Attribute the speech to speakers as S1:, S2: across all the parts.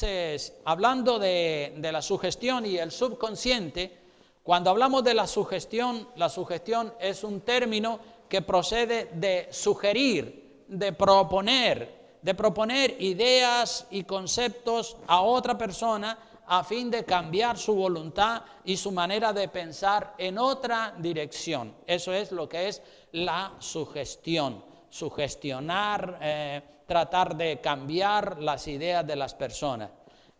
S1: Entonces, hablando de la sugestión y el subconsciente, cuando hablamos de la sugestión es un término que procede de sugerir, de proponer ideas y conceptos a otra persona a fin de cambiar su voluntad y su manera de pensar en otra dirección. Eso es lo que es la sugestión. Sugestionar, tratar de cambiar las ideas de las personas.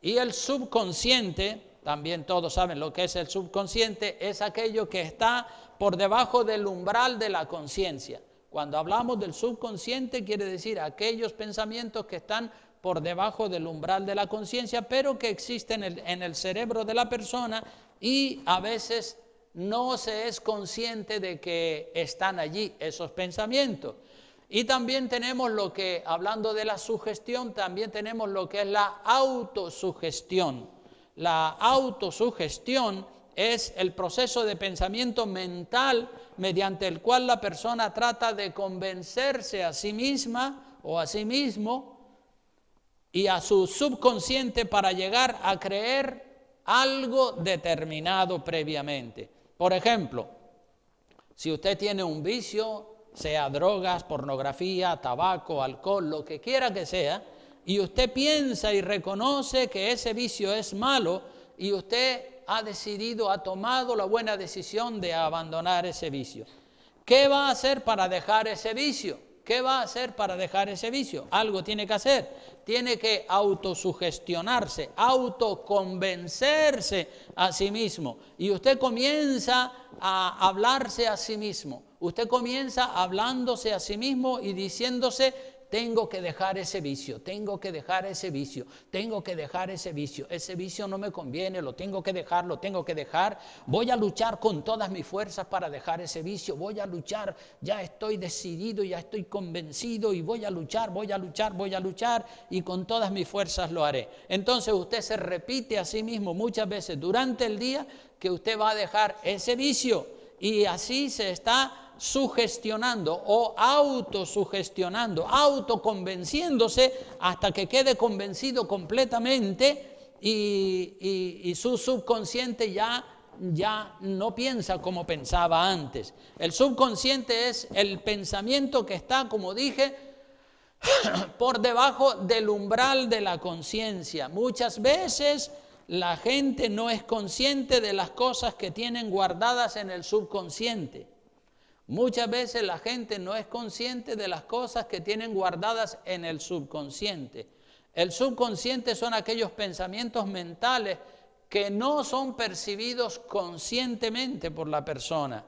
S1: Y el subconsciente, también todos saben lo que es el subconsciente, es aquello que está por debajo del umbral de la conciencia. Cuando hablamos del subconsciente quiere decir aquellos pensamientos que están por debajo del umbral de la conciencia, pero que existen en el cerebro de la persona y a veces no se es consciente de que están allí esos pensamientos. Y también tenemos lo que, hablando de la sugestión, también tenemos lo que es la autosugestión. La autosugestión es el proceso de pensamiento mental mediante el cual la persona trata de convencerse a sí misma o a sí mismo y a su subconsciente para llegar a creer algo determinado previamente. Por ejemplo, si usted tiene un vicio, sea drogas, pornografía, tabaco, alcohol, lo que quiera que sea, y usted piensa y reconoce que ese vicio es malo y usted ha tomado la buena decisión de abandonar ese vicio. ¿Qué va a hacer para dejar ese vicio? ¿Qué va a hacer para dejar ese vicio? Algo tiene que hacer. Tiene que autosugestionarse, autoconvencerse a sí mismo. Y usted comienza a hablarse a sí mismo. Usted comienza hablándose a sí mismo y diciéndose: tengo que dejar ese vicio, tengo que dejar ese vicio, tengo que dejar ese vicio no me conviene, lo tengo que dejar, voy a luchar con todas mis fuerzas para dejar ese vicio, voy a luchar, ya estoy decidido, ya estoy convencido y voy a luchar y con todas mis fuerzas lo haré. Entonces usted se repite a sí mismo muchas veces durante el día que usted va a dejar ese vicio y así se está sugestionando o autosugestionando, autoconvenciéndose hasta que quede convencido completamente y su subconsciente ya no piensa como pensaba antes. El subconsciente es el pensamiento que está, como dije, por debajo del umbral de la conciencia. Muchas veces la gente no es consciente de las cosas que tienen guardadas en el subconsciente. Muchas veces la gente no es consciente de las cosas que tienen guardadas en el subconsciente. El subconsciente son aquellos pensamientos mentales que no son percibidos conscientemente por la persona.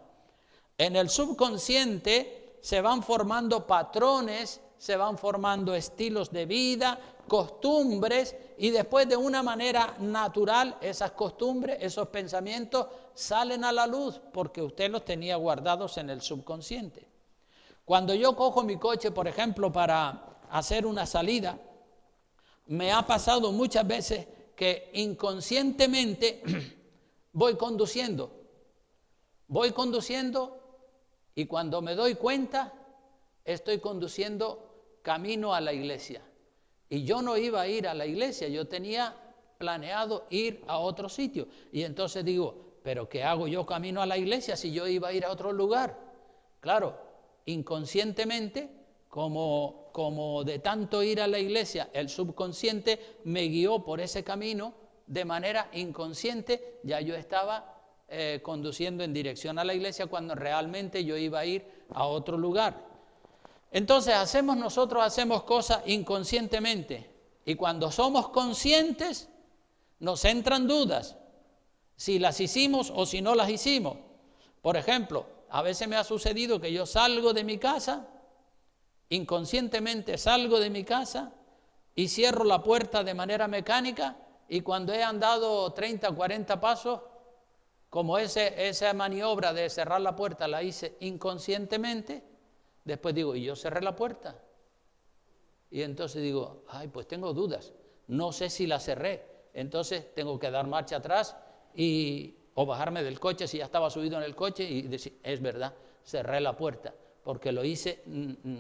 S1: En el subconsciente se van formando patrones, se van formando estilos de vida, costumbres, y después de una manera natural esas costumbres, esos pensamientos salen a la luz porque usted los tenía guardados en el subconsciente. Cuando yo cojo mi coche, por ejemplo, para hacer una salida, me ha pasado muchas veces que inconscientemente voy conduciendo y cuando me doy cuenta estoy conduciendo camino a la iglesia. Y yo no iba a ir a la iglesia, yo tenía planeado ir a otro sitio. Y entonces digo, ¿pero qué hago yo camino a la iglesia si yo iba a ir a otro lugar? Claro, inconscientemente, como de tanto ir a la iglesia, el subconsciente me guió por ese camino de manera inconsciente, ya yo estaba conduciendo en dirección a la iglesia cuando realmente yo iba a ir a otro lugar. Entonces nosotros hacemos cosas inconscientemente y cuando somos conscientes nos entran dudas si las hicimos o si no las hicimos. Por ejemplo, a veces me ha sucedido que yo salgo de mi casa, inconscientemente salgo de mi casa y cierro la puerta de manera mecánica y cuando he andado 30, 40 pasos, como esa maniobra de cerrar la puerta la hice inconscientemente, después digo, ¿y yo cerré la puerta? Y entonces digo, pues tengo dudas, no sé si la cerré. Entonces tengo que dar marcha atrás o bajarme del coche si ya estaba subido en el coche y decir, es verdad, cerré la puerta, porque lo hice,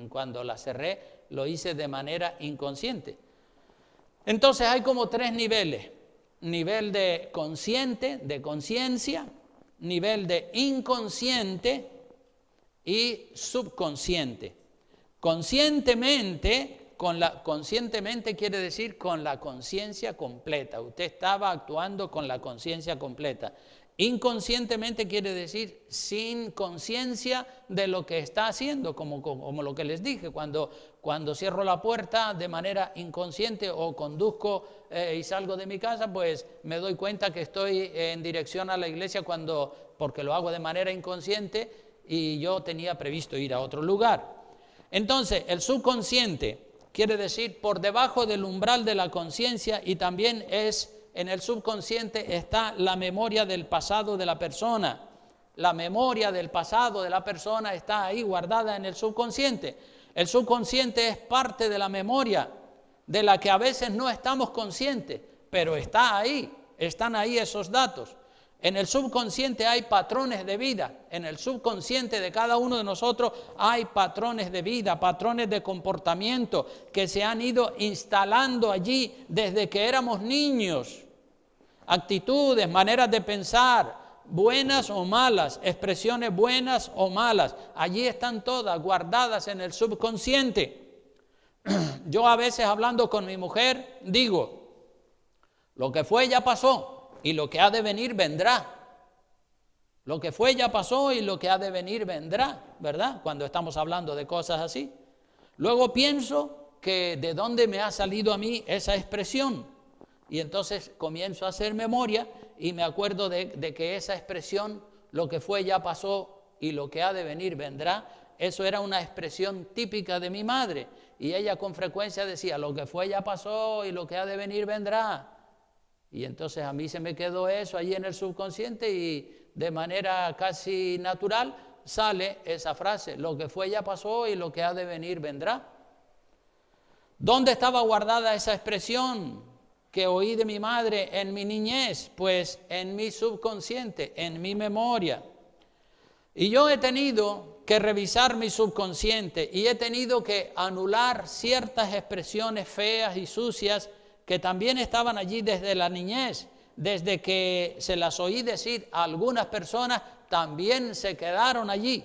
S1: cuando la cerré, lo hice de manera inconsciente. Entonces hay como 3 niveles. Nivel de consciente, de conciencia, nivel de inconsciente y subconsciente. Conscientemente quiere decir con la conciencia completa. Usted estaba actuando con la conciencia completa. Inconscientemente quiere decir sin conciencia de lo que está haciendo, como lo que les dije, cuando cierro la puerta de manera inconsciente o conduzco y salgo de mi casa, pues me doy cuenta que estoy en dirección a la iglesia porque lo hago de manera inconsciente y yo tenía previsto ir a otro lugar. Entonces, el subconsciente quiere decir por debajo del umbral de la conciencia, y también en el subconsciente está la memoria del pasado de la persona. La memoria del pasado de la persona está ahí guardada en el subconsciente. El subconsciente es parte de la memoria de la que a veces no estamos conscientes, pero está ahí, están ahí esos datos. En el subconsciente hay patrones de vida. En el subconsciente de cada uno de nosotros hay patrones de vida, patrones de comportamiento que se han ido instalando allí desde que éramos niños. Actitudes, maneras de pensar, buenas o malas, expresiones buenas o malas. Allí están todas guardadas en el subconsciente. Yo a veces hablando con mi mujer digo, lo que fue ya pasó. Y lo que ha de venir vendrá. Lo que fue ya pasó y lo que ha de venir vendrá, ¿verdad? Cuando estamos hablando de cosas así. Luego pienso que de dónde me ha salido a mí esa expresión. Y entonces comienzo a hacer memoria y me acuerdo de que esa expresión, lo que fue ya pasó y lo que ha de venir vendrá, eso era una expresión típica de mi madre. Y ella con frecuencia decía, lo que fue ya pasó y lo que ha de venir vendrá. Y entonces a mí se me quedó eso allí en el subconsciente y de manera casi natural sale esa frase, lo que fue ya pasó y lo que ha de venir vendrá. ¿Dónde estaba guardada esa expresión que oí de mi madre en mi niñez? Pues en mi subconsciente, en mi memoria. Y yo he tenido que revisar mi subconsciente y he tenido que anular ciertas expresiones feas y sucias que también estaban allí desde la niñez, desde que se las oí decir a algunas personas, también se quedaron allí.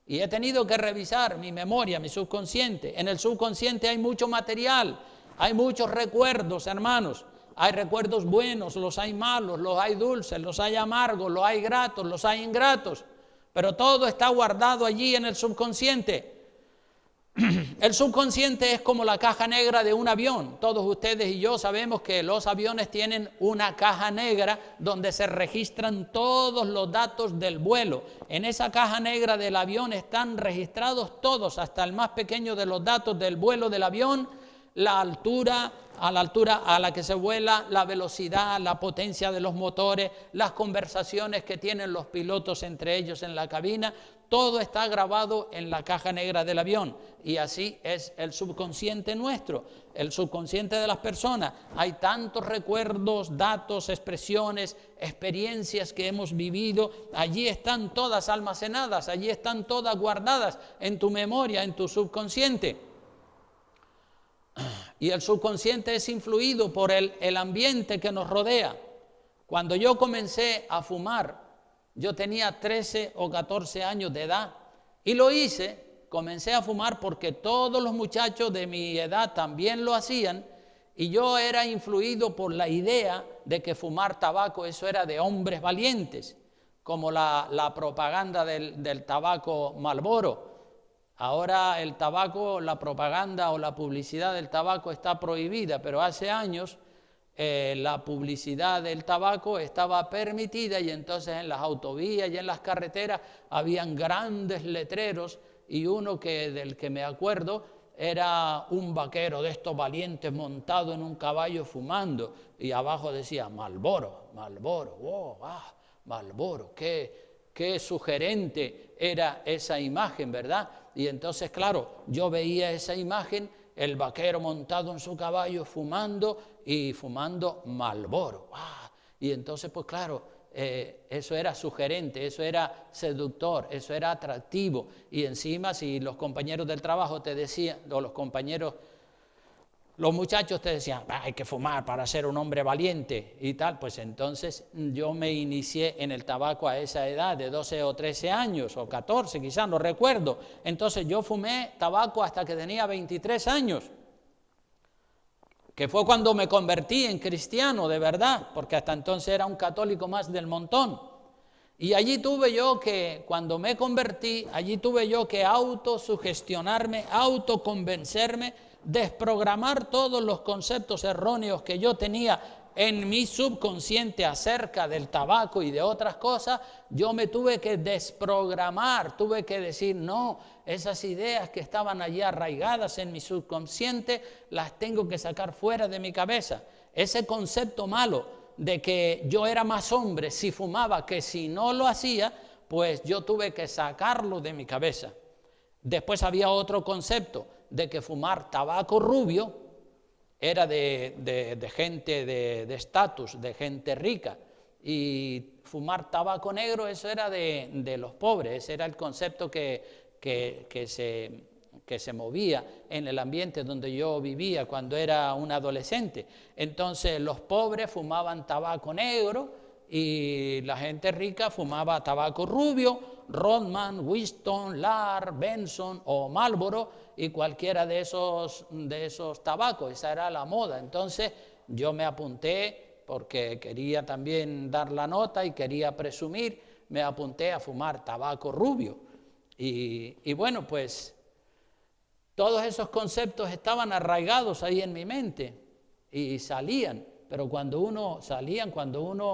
S1: Y he tenido que revisar mi memoria, mi subconsciente. En el subconsciente hay mucho material, hay muchos recuerdos, hermanos. Hay recuerdos buenos, los hay malos, los hay dulces, los hay amargos, los hay gratos, los hay ingratos. Pero todo está guardado allí en el subconsciente. El subconsciente es como la caja negra de un avión. Todos ustedes y yo sabemos que los aviones tienen una caja negra donde se registran todos los datos del vuelo. En esa caja negra del avión están registrados todos, hasta el más pequeño de los datos del vuelo del avión, la altura a la que se vuela, la velocidad, la potencia de los motores, las conversaciones que tienen los pilotos entre ellos en la cabina. Todo está grabado en la caja negra del avión y así es el subconsciente nuestro, el subconsciente de las personas. Hay tantos recuerdos, datos, expresiones, experiencias que hemos vivido. Allí están todas almacenadas, allí están todas guardadas en tu memoria, en tu subconsciente. Y el subconsciente es influido por el ambiente que nos rodea. Cuando yo comencé a fumar, yo tenía 13 o 14 años de edad y lo hice, comencé a fumar porque todos los muchachos de mi edad también lo hacían y yo era influido por la idea de que fumar tabaco eso era de hombres valientes, como la propaganda del tabaco Marlboro. Ahora el tabaco, la propaganda o la publicidad del tabaco está prohibida, pero hace años la publicidad del tabaco estaba permitida y entonces en las autovías y en las carreteras habían grandes letreros y uno del que me acuerdo era un vaquero de estos valientes montado en un caballo fumando y abajo decía Marlboro, Marlboro, wow, Marlboro, qué sugerente era esa imagen, ¿verdad? Y entonces, claro, yo veía esa imagen, el vaquero montado en su caballo fumando y fumando Marlboro. Y entonces, pues claro, eso era sugerente, eso era seductor, eso era atractivo. Y encima, si los compañeros del trabajo te decían, o los compañeros los muchachos te decían, hay que fumar para ser un hombre valiente y tal, pues entonces yo me inicié en el tabaco a esa edad de 12 o 13 años, o 14 quizás, no recuerdo. Entonces yo fumé tabaco hasta que tenía 23 años, que fue cuando me convertí en cristiano de verdad, porque hasta entonces era un católico más del montón. Y allí tuve yo que, cuando me convertí, allí tuve yo que autosugestionarme, autoconvencerme, desprogramar todos los conceptos erróneos que yo tenía en mi subconsciente acerca del tabaco y de otras cosas. Yo me tuve que desprogramar, tuve que decir, no, esas ideas que estaban allí arraigadas en mi subconsciente, las tengo que sacar fuera de mi cabeza. Ese concepto malo de que yo era más hombre si fumaba que si no lo hacía, pues yo tuve que sacarlo de mi cabeza. Después había otro concepto de que fumar tabaco rubio era de gente de estatus, de gente rica, y fumar tabaco negro, eso era de los pobres. Ese era el concepto que se movía en el ambiente donde yo vivía cuando era un adolescente. Entonces los pobres fumaban tabaco negro y la gente rica fumaba tabaco rubio, Rodman, Winston, Lar, Benson o Marlboro, y cualquiera de esos tabacos. Esa era la moda. Entonces yo me apunté, porque quería también dar la nota y quería presumir, me apunté a fumar tabaco rubio. Y bueno, pues todos esos conceptos estaban arraigados ahí en mi mente y salían, pero cuando uno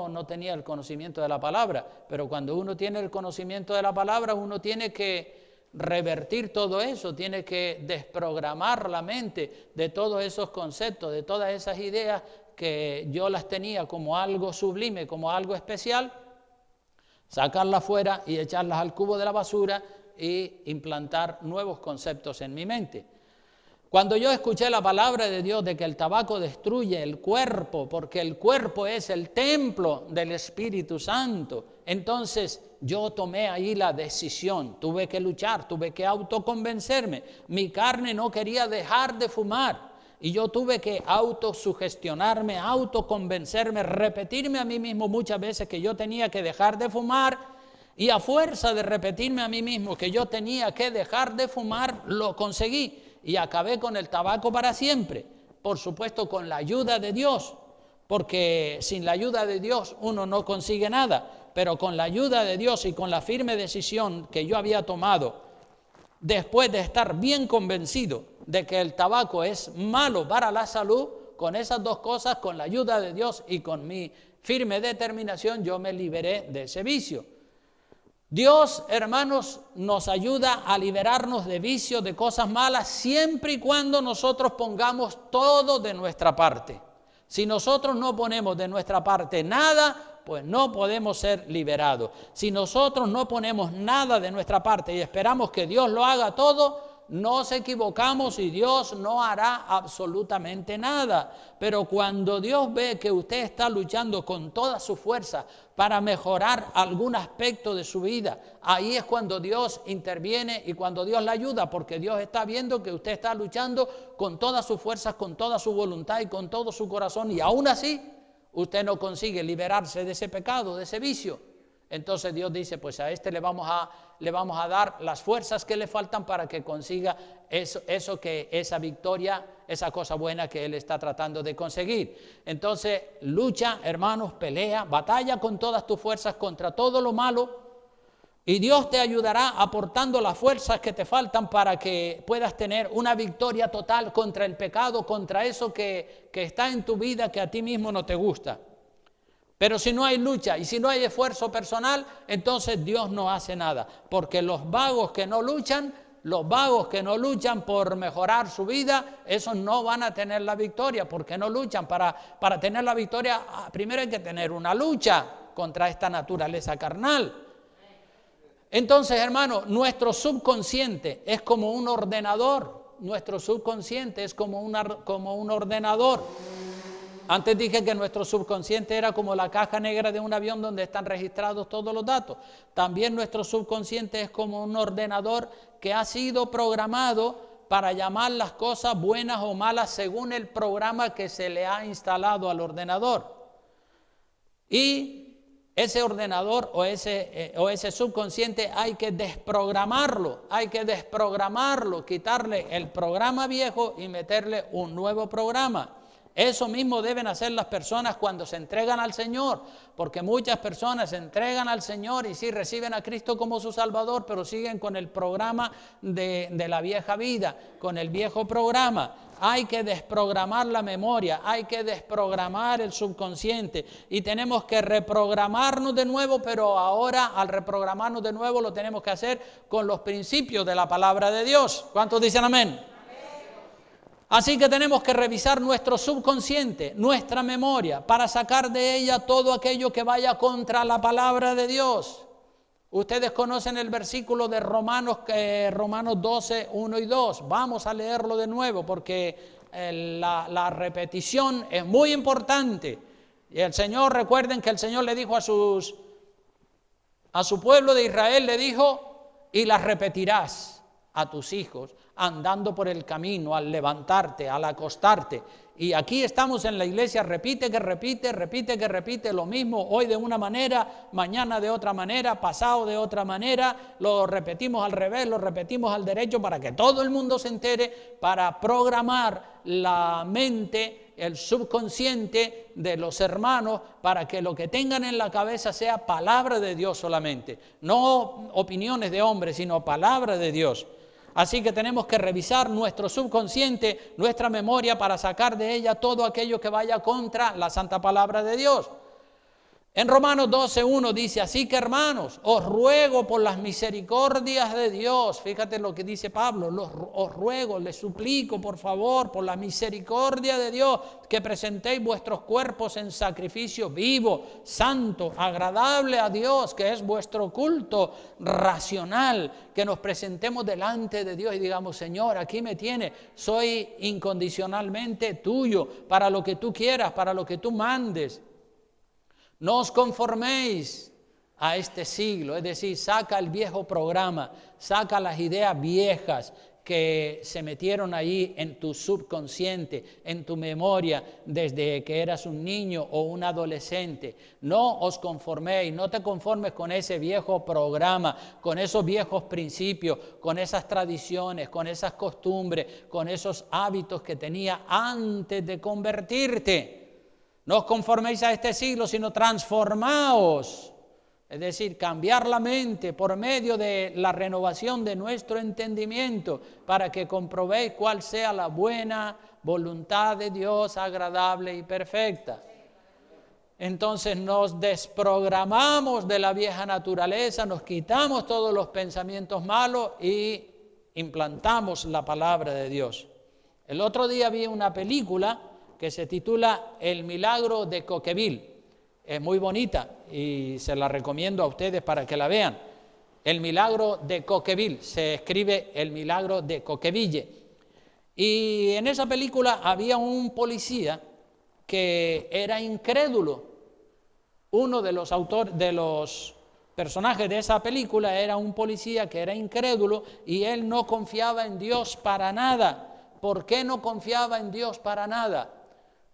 S1: no tenía el conocimiento de la palabra, pero cuando uno tiene el conocimiento de la palabra, uno tiene que revertir todo eso, tiene que desprogramar la mente de todos esos conceptos, de todas esas ideas que yo las tenía como algo sublime, como algo especial, sacarlas fuera y echarlas al cubo de la basura y implantar nuevos conceptos en mi mente. Cuando yo escuché la palabra de Dios de que el tabaco destruye el cuerpo, porque el cuerpo es el templo del Espíritu Santo, entonces yo tomé ahí la decisión, tuve que luchar, tuve que autoconvencerme. Mi carne no quería dejar de fumar y yo tuve que autosugestionarme, autoconvencerme, repetirme a mí mismo muchas veces que yo tenía que dejar de fumar. Y a fuerza de repetirme a mí mismo que yo tenía que dejar de fumar, lo conseguí y acabé con el tabaco para siempre. Por supuesto, con la ayuda de Dios, porque sin la ayuda de Dios uno no consigue nada, pero con la ayuda de Dios y con la firme decisión que yo había tomado, después de estar bien convencido de que el tabaco es malo para la salud, con esas dos cosas, con la ayuda de Dios y con mi firme determinación, yo me liberé de ese vicio. Dios, hermanos, nos ayuda a liberarnos de vicios, de cosas malas, siempre y cuando nosotros pongamos todo de nuestra parte. Si nosotros no ponemos de nuestra parte nada, pues no podemos ser liberados. Si nosotros no ponemos nada de nuestra parte y esperamos que Dios lo haga todo, nos equivocamos y Dios no hará absolutamente nada. Pero cuando Dios ve que usted está luchando con toda su fuerza para mejorar algún aspecto de su vida, ahí es cuando Dios interviene y cuando Dios le ayuda, porque Dios está viendo que usted está luchando con todas sus fuerzas, con toda su voluntad y con todo su corazón, y aún así usted no consigue liberarse de ese pecado, de ese vicio. Entonces Dios dice, pues a este le vamos a dar las fuerzas que le faltan para que consiga esa victoria, esa cosa buena que Él está tratando de conseguir. Entonces lucha, hermanos, pelea, batalla con todas tus fuerzas contra todo lo malo, y Dios te ayudará aportando las fuerzas que te faltan para que puedas tener una victoria total contra el pecado, contra eso que está en tu vida que a ti mismo no te gusta. Pero si no hay lucha y si no hay esfuerzo personal, entonces Dios no hace nada. Porque los vagos que no luchan por mejorar su vida, esos no van a tener la victoria, porque no luchan. Para tener la victoria, primero hay que tener una lucha contra esta naturaleza carnal. Entonces, hermano, nuestro subconsciente es como un ordenador. Nuestro subconsciente es como un ordenador. Antes dije que nuestro subconsciente era como la caja negra de un avión donde están registrados todos los datos. También nuestro subconsciente es como un ordenador que ha sido programado para llamar las cosas buenas o malas según el programa que se le ha instalado al ordenador. Y ese ordenador o ese subconsciente hay que desprogramarlo, quitarle el programa viejo y meterle un nuevo programa. Eso mismo deben hacer las personas cuando se entregan al Señor, porque muchas personas se entregan al Señor y sí reciben a Cristo como su Salvador, pero siguen con el programa de la vieja vida, con el viejo programa. Hay que desprogramar la memoria, hay que desprogramar el subconsciente y tenemos que reprogramarnos de nuevo, pero ahora al reprogramarnos de nuevo lo tenemos que hacer con los principios de la palabra de Dios. ¿Cuántos dicen amén? Así que tenemos que revisar nuestro subconsciente, nuestra memoria, para sacar de ella todo aquello que vaya contra la palabra de Dios. Ustedes conocen el versículo de Romanos 12, 1 y 2. Vamos a leerlo de nuevo porque la repetición es muy importante. Y el Señor, recuerden que el Señor le dijo a su pueblo de Israel, le dijo, y las repetirás a tus hijos, andando por el camino, al levantarte, al acostarte. Y aquí estamos en la iglesia, repite que repite lo mismo, hoy de una manera, mañana de otra manera, pasado de otra manera, lo repetimos al revés, lo repetimos al derecho para que todo el mundo se entere, para programar la mente, el subconsciente de los hermanos, para que lo que tengan en la cabeza sea palabra de Dios solamente, no opiniones de hombres, sino palabra de Dios. Así que tenemos que revisar nuestro subconsciente, nuestra memoria, para sacar de ella todo aquello que vaya contra la santa palabra de Dios. En Romanos 12:1 dice, así que hermanos, os ruego por las misericordias de Dios, fíjate lo que dice Pablo, os ruego, les suplico por favor, por la misericordia de Dios, que presentéis vuestros cuerpos en sacrificio vivo, santo, agradable a Dios, que es vuestro culto racional, que nos presentemos delante de Dios y digamos, Señor, aquí me tienes, soy incondicionalmente tuyo, para lo que tú quieras, para lo que tú mandes. No os conforméis a este siglo, es decir, saca el viejo programa, saca las ideas viejas que se metieron ahí en tu subconsciente, en tu memoria, desde que eras un niño o un adolescente. No os conforméis, no te conformes con ese viejo programa, con esos viejos principios, con esas tradiciones, con esas costumbres, con esos hábitos que tenía antes de convertirte. No os conforméis a este siglo, sino transformaos. Es decir, cambiar la mente por medio de la renovación de nuestro entendimiento para que comprobéis cuál sea la buena voluntad de Dios, agradable y perfecta. Entonces nos desprogramamos de la vieja naturaleza, nos quitamos todos los pensamientos malos y implantamos la palabra de Dios. El otro día vi una película que se titula El milagro de Coqueville. Es muy bonita y se la recomiendo a ustedes para que la vean. El milagro de Coqueville, se escribe El milagro de Coqueville. Y en esa película había un policía que era incrédulo. Uno de los personajes de esa película era un policía que era incrédulo y él no confiaba en Dios para nada. ¿Por qué no confiaba en Dios para nada?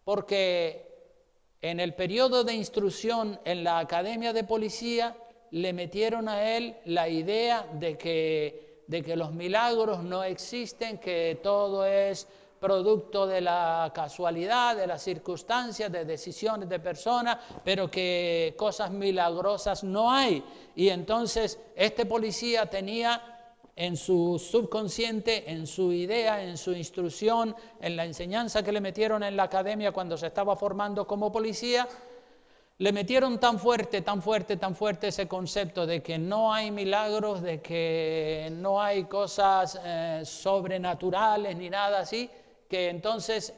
S1: Porque en el periodo de instrucción en la academia de policía le metieron a él la idea de que los milagros no existen, que todo es producto de la casualidad, de las circunstancias, de decisiones de personas, pero que cosas milagrosas no hay. Y entonces este policía tenía en su subconsciente, en su idea, en su instrucción, en la enseñanza que le metieron en la academia cuando se estaba formando como policía, le metieron tan fuerte ese concepto de que no hay milagros, de que no hay cosas sobrenaturales ni nada así, que entonces,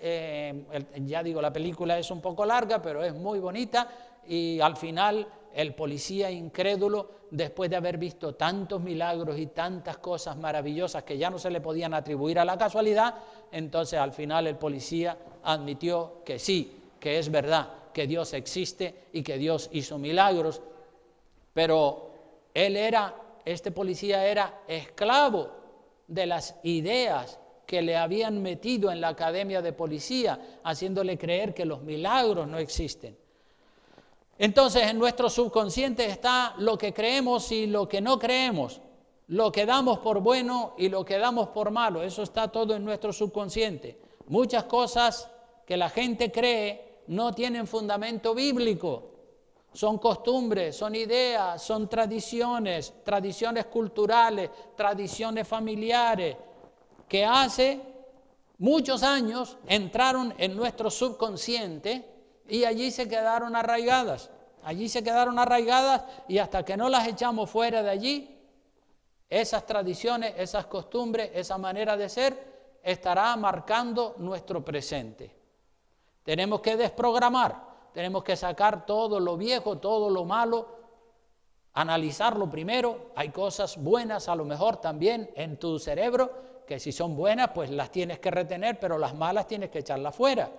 S1: ya digo, la película es un poco larga, pero es muy bonita y al final el policía incrédulo, después de haber visto tantos milagros y tantas cosas maravillosas que ya no se le podían atribuir a la casualidad, entonces al final el policía admitió que sí, que es verdad, que Dios existe y que Dios hizo milagros, pero este policía era esclavo de las ideas que le habían metido en la academia de policía, haciéndole creer que los milagros no existen. Entonces, en nuestro subconsciente está lo que creemos y lo que no creemos, lo que damos por bueno y lo que damos por malo. Eso está todo en nuestro subconsciente. Muchas cosas que la gente cree no tienen fundamento bíblico. Son costumbres, son ideas, son tradiciones culturales, tradiciones familiares, que hace muchos años entraron en nuestro subconsciente y allí se quedaron arraigadas. Y hasta que no las echamos fuera de allí, esas tradiciones, esas costumbres, esa manera de ser estará marcando nuestro presente. Tenemos que desprogramar, tenemos que sacar todo lo viejo, todo lo malo, analizarlo primero. Hay cosas buenas a lo mejor también en tu cerebro, que si son buenas pues las tienes que retener, pero las malas tienes que echarlas fuera.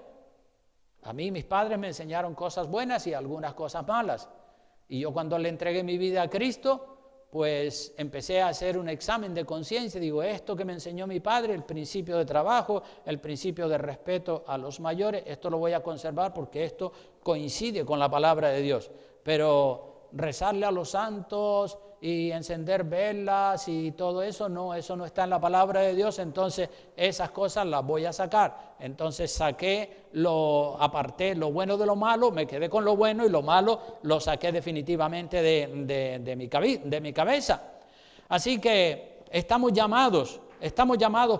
S1: A mí mis padres me enseñaron cosas buenas y algunas cosas malas. Y yo cuando le entregué mi vida a Cristo, pues empecé a hacer un examen de conciencia. Digo, esto que me enseñó mi padre, el principio de trabajo, el principio de respeto a los mayores, esto lo voy a conservar porque esto coincide con la palabra de Dios. Pero rezarle a los santos y encender velas y todo eso no está en la palabra de Dios. Entonces esas cosas las voy a sacar. Entonces aparté lo bueno de lo malo, me quedé con lo bueno y lo malo lo saqué definitivamente de mi cabeza. Así que estamos llamados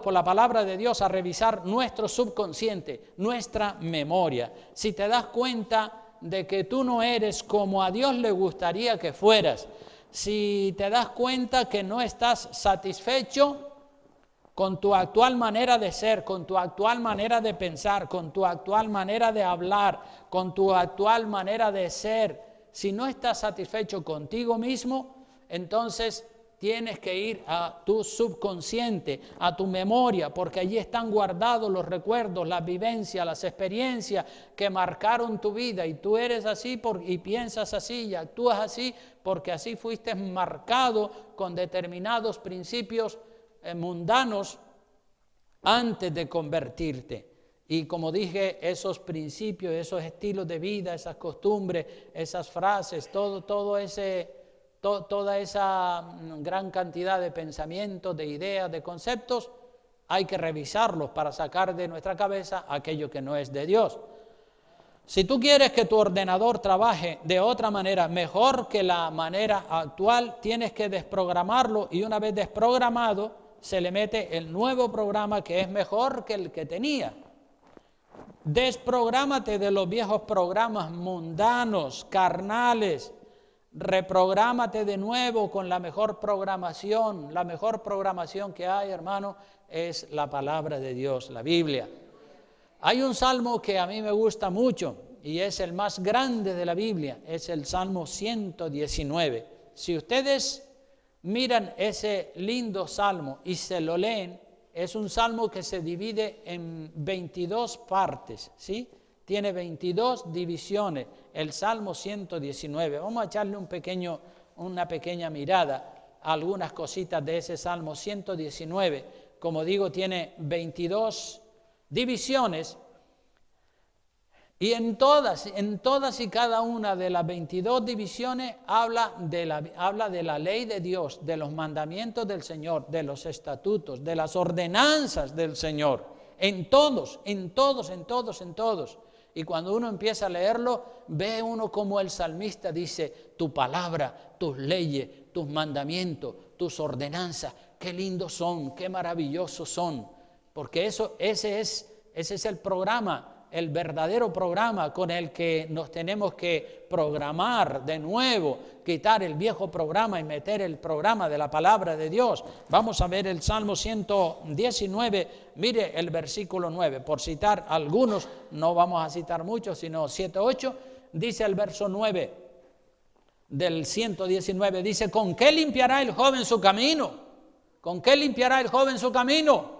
S1: por la palabra de Dios a revisar nuestro subconsciente, nuestra memoria. Si te das cuenta de que tú no eres como a Dios le gustaría que fueras, si te das cuenta que no estás satisfecho con tu actual manera de ser, con tu actual manera de pensar, con tu actual manera de hablar, con tu actual manera de ser, si no estás satisfecho contigo mismo, entonces tienes que ir a tu subconsciente, a tu memoria, porque allí están guardados los recuerdos, las vivencias, las experiencias que marcaron tu vida, y tú eres así y piensas así y actúas así porque así fuiste marcado con determinados principios mundanos antes de convertirte. Y como dije, esos principios, esos estilos de vida, esas costumbres, esas frases, toda esa gran cantidad de pensamientos, de ideas, de conceptos, hay que revisarlos para sacar de nuestra cabeza aquello que no es de Dios. Si tú quieres que tu ordenador trabaje de otra manera, mejor que la manera actual, tienes que desprogramarlo, y una vez desprogramado, se le mete el nuevo programa que es mejor que el que tenía. Desprográmate de los viejos programas mundanos, carnales. Reprográmate de nuevo con la mejor programación. La mejor programación que hay, hermano, es la palabra de Dios, la Biblia. Hay un salmo que a mí me gusta mucho y es el más grande de la Biblia, es el Salmo 119. Si ustedes miran ese lindo salmo y se lo leen, es un salmo que se divide en 22 partes, ¿sí? Tiene 22 divisiones, el Salmo 119. Vamos a echarle una pequeña mirada a algunas cositas de ese Salmo 119. Como digo, tiene 22 divisiones, y en todas y cada una de las 22 divisiones habla de la ley de Dios, de los mandamientos del Señor, de los estatutos, de las ordenanzas del Señor, en todos. Y cuando uno empieza a leerlo, ve uno como el salmista dice: tu palabra, tus leyes, tus mandamientos, tus ordenanzas, qué lindos son, qué maravillosos son. Porque ese es el programa, el verdadero programa con el que nos tenemos que programar de nuevo, quitar el viejo programa y meter el programa de la palabra de Dios. Vamos a ver el Salmo 119, mire el versículo 9, por citar algunos, no vamos a citar muchos, sino 7, 8, dice el verso 9 del 119, dice: ¿con qué limpiará el joven su camino? ¿Con qué limpiará el joven su camino?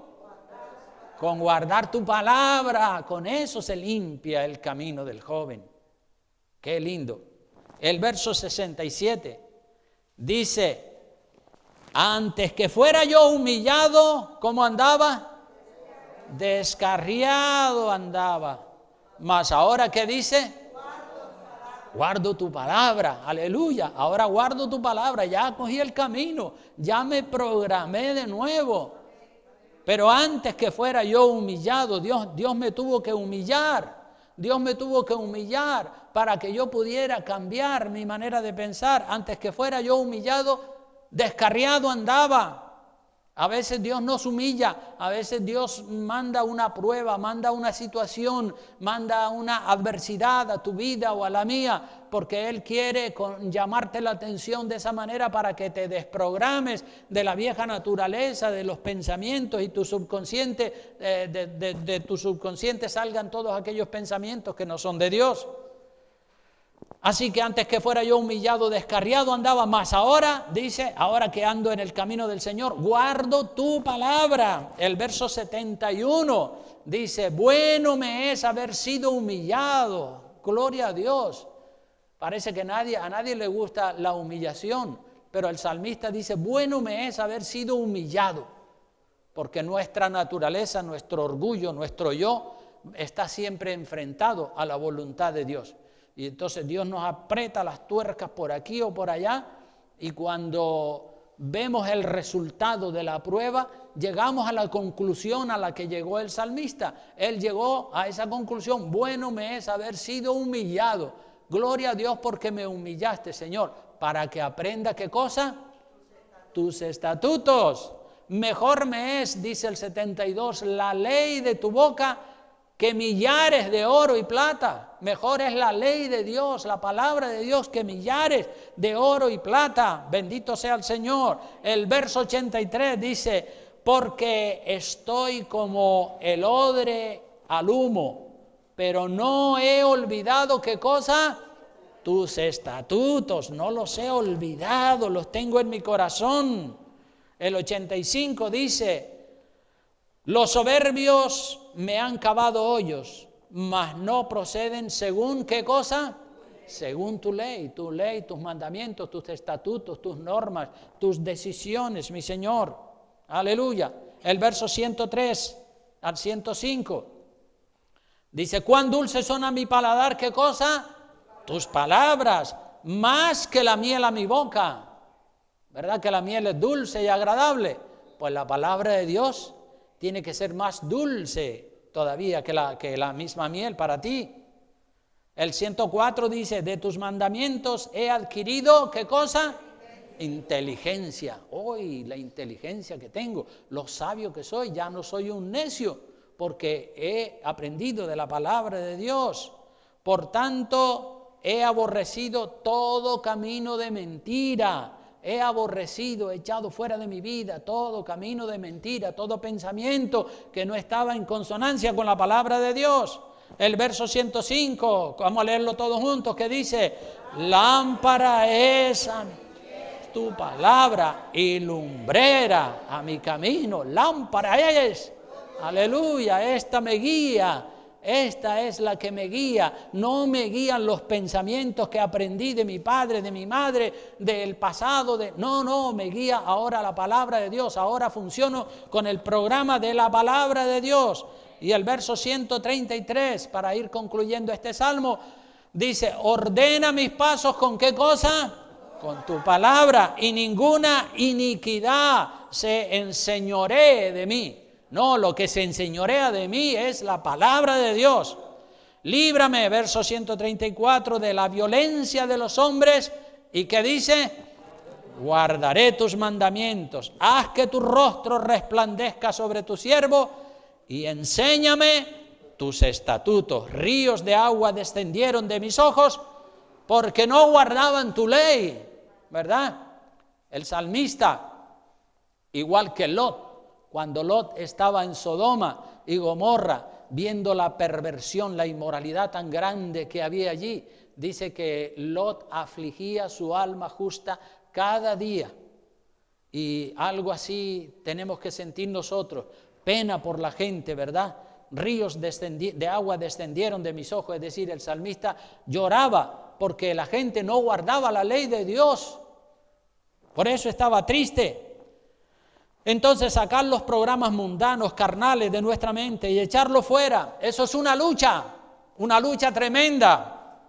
S1: Con guardar tu palabra, con eso se limpia el camino del joven. Qué lindo. El verso 67 dice: antes que fuera yo humillado, ¿cómo andaba? descarriado andaba. Mas ahora, ¿qué dice? Guardo tu palabra, aleluya. Ahora guardo tu palabra, ya cogí el camino, ya me programé de nuevo. Pero antes que fuera yo humillado, Dios me tuvo que humillar. Dios me tuvo que humillar para que yo pudiera cambiar mi manera de pensar. Antes que fuera yo humillado, descarriado andaba. A veces Dios nos humilla, a veces Dios manda una prueba, manda una situación, manda una adversidad a tu vida o a la mía, porque Él quiere llamarte la atención de esa manera para que te desprogrames de la vieja naturaleza, de los pensamientos y tu subconsciente, de tu subconsciente salgan todos aquellos pensamientos que no son de Dios. Así que antes que fuera yo humillado, descarriado andaba, más ahora, dice, ahora que ando en el camino del Señor, guardo tu palabra. El verso 71 dice, bueno me es haber sido humillado. Gloria a Dios. Parece que a nadie le gusta la humillación, pero el salmista dice, bueno me es haber sido humillado, porque nuestra naturaleza, nuestro orgullo, nuestro yo, está siempre enfrentado a la voluntad de Dios. Y entonces Dios nos aprieta las tuercas por aquí o por allá, y cuando vemos el resultado de la prueba, llegamos a la conclusión a la que llegó el salmista. Él llegó a esa conclusión, bueno me es haber sido humillado. Gloria a Dios porque me humillaste, Señor, para que aprenda, ¿qué cosa? Tus estatutos. Mejor me es, dice el 72, la ley de tu boca que millares de oro y plata. Mejor es la ley de Dios, la palabra de Dios, que millares de oro y plata. Bendito sea el Señor. El verso 83 dice, porque estoy como el odre al humo, pero no he olvidado, ¿qué cosa? Tus estatutos, no los he olvidado, los tengo en mi corazón. El 85 dice, los soberbios me han cavado hoyos, mas no proceden según, ¿qué cosa? Según tu ley, tus mandamientos, tus estatutos, tus normas, tus decisiones, mi Señor. Aleluya. El verso 103 al 105 dice, cuán dulces son a mi paladar, ¿qué cosa? Tus palabras, más que la miel a mi boca. ¿Verdad que la miel es dulce y agradable? Pues la palabra de Dios tiene que ser más dulce todavía que la misma miel para ti. El 104 dice, de tus mandamientos he adquirido, ¿qué cosa? Inteligencia. Hoy la inteligencia que tengo, lo sabio que soy, ya no soy un necio, porque he aprendido de la palabra de Dios. Por tanto, he aborrecido todo camino de mentira. He aborrecido, he echado fuera de mi vida todo camino de mentira, todo pensamiento que no estaba en consonancia con la palabra de Dios. El verso 105, vamos a leerlo todos juntos, que dice, lámpara es a tu palabra y lumbrera a mi camino. Lámpara es, aleluya, esta me guía. Esta es la que me guía, no me guían los pensamientos que aprendí de mi padre, de mi madre, del pasado, no, me guía ahora la palabra de Dios, ahora funciono con el programa de la palabra de Dios. Y el verso 133, para ir concluyendo este salmo, dice, ordena mis pasos, ¿con qué cosa? Con tu palabra, y ninguna iniquidad se enseñoree de mí. No, lo que se enseñorea de mí es la palabra de Dios. Líbrame, verso 134, de la violencia de los hombres. ¿Y qué dice? Guardaré tus mandamientos. Haz que tu rostro resplandezca sobre tu siervo y enséñame tus estatutos. Ríos de agua descendieron de mis ojos porque no guardaban tu ley. ¿Verdad? El salmista, igual que Lot, cuando Lot estaba en Sodoma y Gomorra, viendo la perversión, la inmoralidad tan grande que había allí, dice que Lot afligía su alma justa cada día. Y algo así tenemos que sentir nosotros, pena por la gente, ¿verdad? Ríos de agua descendieron de mis ojos, es decir, el salmista lloraba porque la gente no guardaba la ley de Dios. Por eso estaba triste. Entonces sacar los programas mundanos, carnales de nuestra mente y echarlos fuera, eso es una lucha tremenda.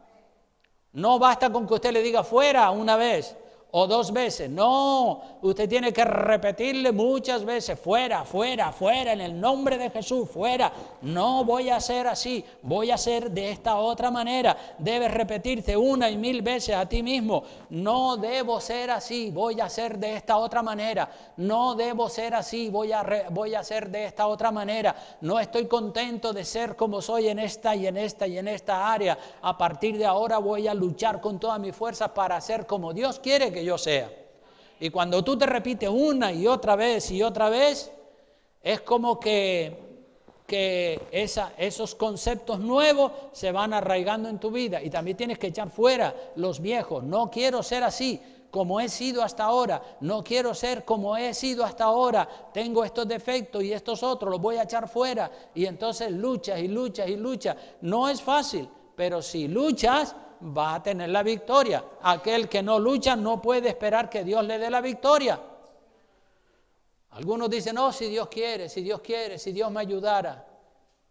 S1: No basta con que usted le diga fuera una vez o 2 veces, no, usted tiene que repetirle muchas veces, fuera, fuera, fuera, en el nombre de Jesús, fuera, no voy a hacer así, voy a hacer de esta otra manera. Debes repetirte 1 y 1000 veces a ti mismo, no debo ser así, voy a hacer de esta otra manera, no debo ser así, voy a hacer de esta otra manera, no estoy contento de ser como soy en esta y en esta y en esta área, a partir de ahora voy a luchar con toda mi fuerza para ser como Dios quiere que yo sea. Y cuando tú te repites una y otra vez, es como que esos conceptos nuevos se van arraigando en tu vida. Y también tienes que echar fuera los viejos. No quiero ser así como he sido hasta ahora, no quiero ser como he sido hasta ahora, tengo estos defectos y estos otros, los voy a echar fuera. Y entonces luchas y luchas y luchas. No es fácil, pero si luchas, va a tener la victoria. Aquel que no lucha no puede esperar que Dios le dé la victoria. Algunos dicen, no, si Dios quiere, si Dios me ayudara.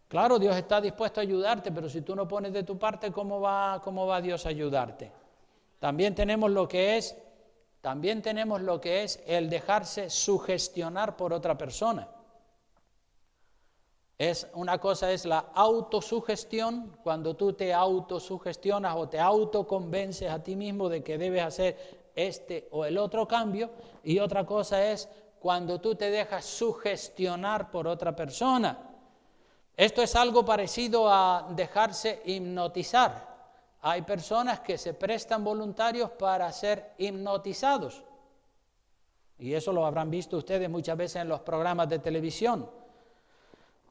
S1: Claro, Dios está dispuesto a ayudarte, pero si tú no pones de tu parte, ¿cómo va Dios a ayudarte? También tenemos lo que es el dejarse sugestionar por otra persona. Una cosa es la autosugestión, cuando tú te autosugestionas o te autoconvences a ti mismo de que debes hacer este o el otro cambio, y otra cosa es cuando tú te dejas sugestionar por otra persona. Esto es algo parecido a dejarse hipnotizar. Hay personas que se prestan voluntarios para ser hipnotizados, y eso lo habrán visto ustedes muchas veces en los programas de televisión.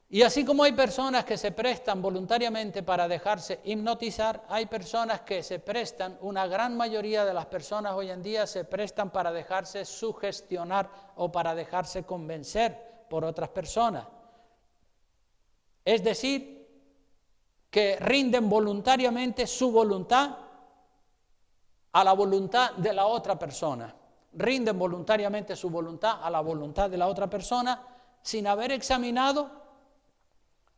S1: Y así como hay personas que se prestan voluntariamente para dejarse hipnotizar, hay personas que se prestan, una gran mayoría de las personas hoy en día se prestan para dejarse sugestionar o para dejarse convencer por otras personas. Es decir, que rinden voluntariamente su voluntad a la voluntad de la otra persona. Rinden voluntariamente su voluntad a la voluntad de la otra persona sin haber examinado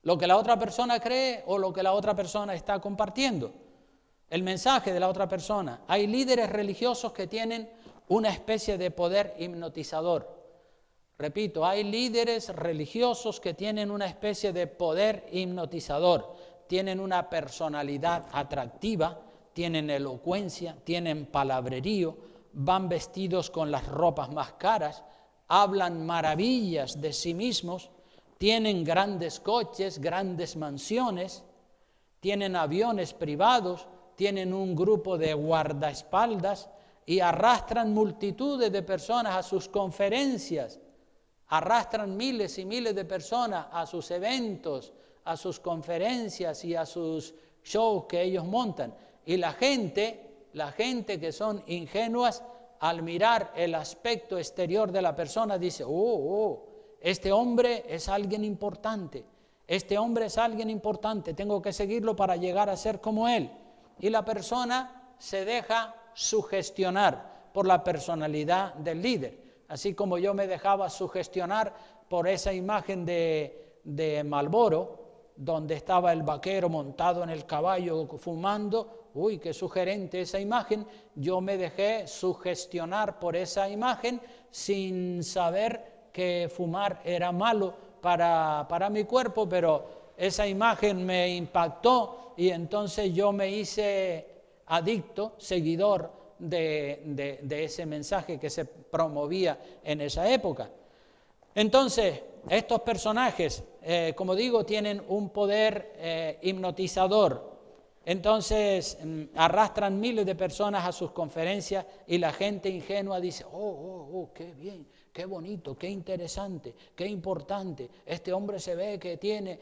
S1: lo que la otra persona cree o lo que la otra persona está compartiendo, el mensaje de la otra persona. Hay líderes religiosos que tienen una especie de poder hipnotizador. Repito, hay líderes religiosos que tienen una especie de poder hipnotizador. Tienen una personalidad atractiva, tienen elocuencia, tienen palabrerío, van vestidos con las ropas más caras, hablan maravillas de sí mismos, tienen grandes coches, grandes mansiones, tienen aviones privados, tienen un grupo de guardaespaldas y arrastran multitudes de personas a sus conferencias, arrastran miles y miles de personas a sus eventos, a sus conferencias y a sus shows que ellos montan. Y la gente que son ingenuas, al mirar el aspecto exterior de la persona, dice, este hombre es alguien importante, tengo que seguirlo para llegar a ser como él. Y la persona se deja sugestionar por la personalidad del líder. Así como yo me dejaba sugestionar por esa imagen de Marlboro, donde estaba el vaquero montado en el caballo fumando, qué sugerente esa imagen, yo me dejé sugestionar por esa imagen sin saber que fumar era malo para mi cuerpo, pero esa imagen me impactó y entonces yo me hice adicto, seguidor de ese mensaje que se promovía en esa época. Entonces, estos personajes, como digo, tienen un poder hipnotizador. Entonces, arrastran miles de personas a sus conferencias y la gente ingenua dice, qué bien, qué bonito, qué interesante, qué importante. Este hombre se ve que tiene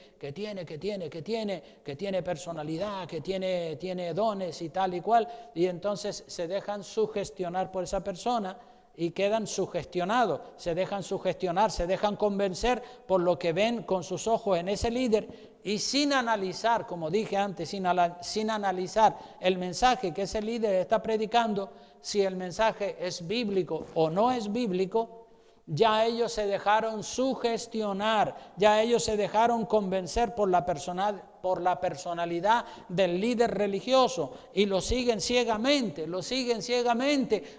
S1: personalidad, que tiene dones y tal y cual. Y entonces se dejan sugestionar por esa persona y quedan sugestionados, se dejan sugestionar, se dejan convencer por lo que ven con sus ojos en ese líder y sin analizar, como dije antes, sin analizar el mensaje que ese líder está predicando, si el mensaje es bíblico o no es bíblico, Ya ellos se dejaron sugestionar, ya ellos se dejaron convencer por la personalidad del líder religioso y lo siguen ciegamente,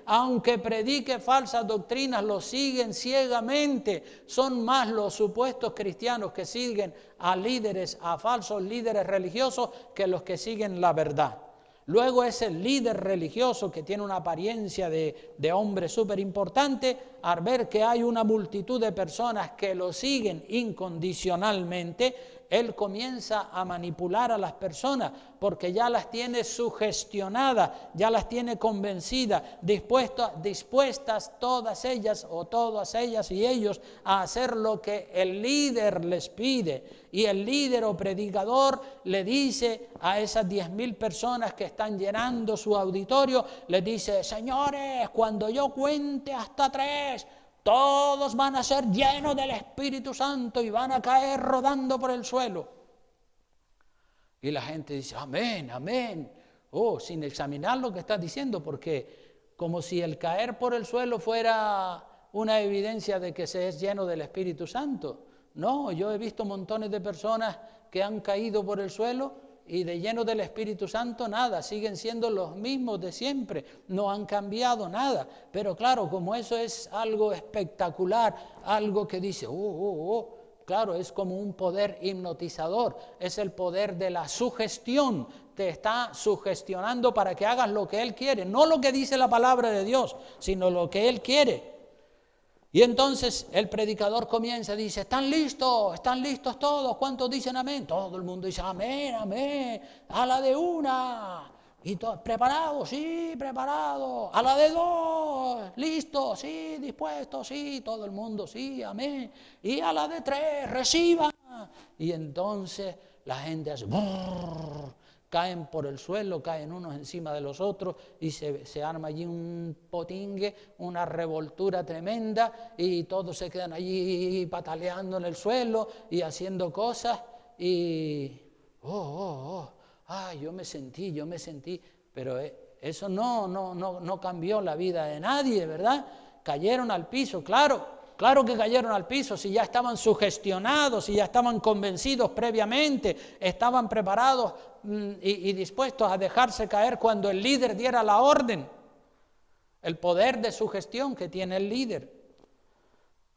S1: aunque predique falsas doctrinas, lo siguen ciegamente. Son más los supuestos cristianos que siguen a líderes, a falsos líderes religiosos, que los que siguen la verdad. Luego ese líder religioso que tiene una apariencia de hombre súper importante, al ver que hay una multitud de personas que lo siguen incondicionalmente, él comienza a manipular a las personas porque ya las tiene sugestionadas, ya las tiene convencidas, dispuestas todas ellas y ellos a hacer lo que el líder les pide. Y el líder o predicador le dice a esas 10,000 personas que están llenando su auditorio, les dice: señores, cuando yo cuente hasta 3, todos van a ser llenos del Espíritu Santo y van a caer rodando por el suelo. Y la gente dice: amén, amén. Sin examinar lo que está diciendo, porque como si el caer por el suelo fuera una evidencia de que se es lleno del Espíritu Santo. No, yo he visto montones de personas que han caído por el suelo y de lleno del Espíritu Santo nada, siguen siendo los mismos de siempre, no han cambiado nada. Pero claro, como eso es algo espectacular, algo que dice, claro, es como un poder hipnotizador, es el poder de la sugestión, te está sugestionando para que hagas lo que Él quiere, no lo que dice la palabra de Dios, sino lo que Él quiere. Y entonces el predicador comienza y dice: ¿están listos todos? ¿Cuántos dicen amén? Todo el mundo dice amén, amén, a la de una. Y todos, ¿preparados? Sí, preparados. A la de 2, listos, sí, dispuestos, sí, todo el mundo, sí, amén. Y a la de 3, reciban. Y entonces la gente hace brrr, caen por el suelo, caen unos encima de los otros y se arma allí un potingue, una revoltura tremenda y todos se quedan allí pataleando en el suelo y haciendo cosas y yo me sentí, pero eso no cambió la vida de nadie, ¿verdad? Cayeron al piso, Claro que cayeron al piso, si ya estaban sugestionados, si ya estaban convencidos previamente, estaban preparados y dispuestos a dejarse caer cuando el líder diera la orden. El poder de sugestión que tiene el líder.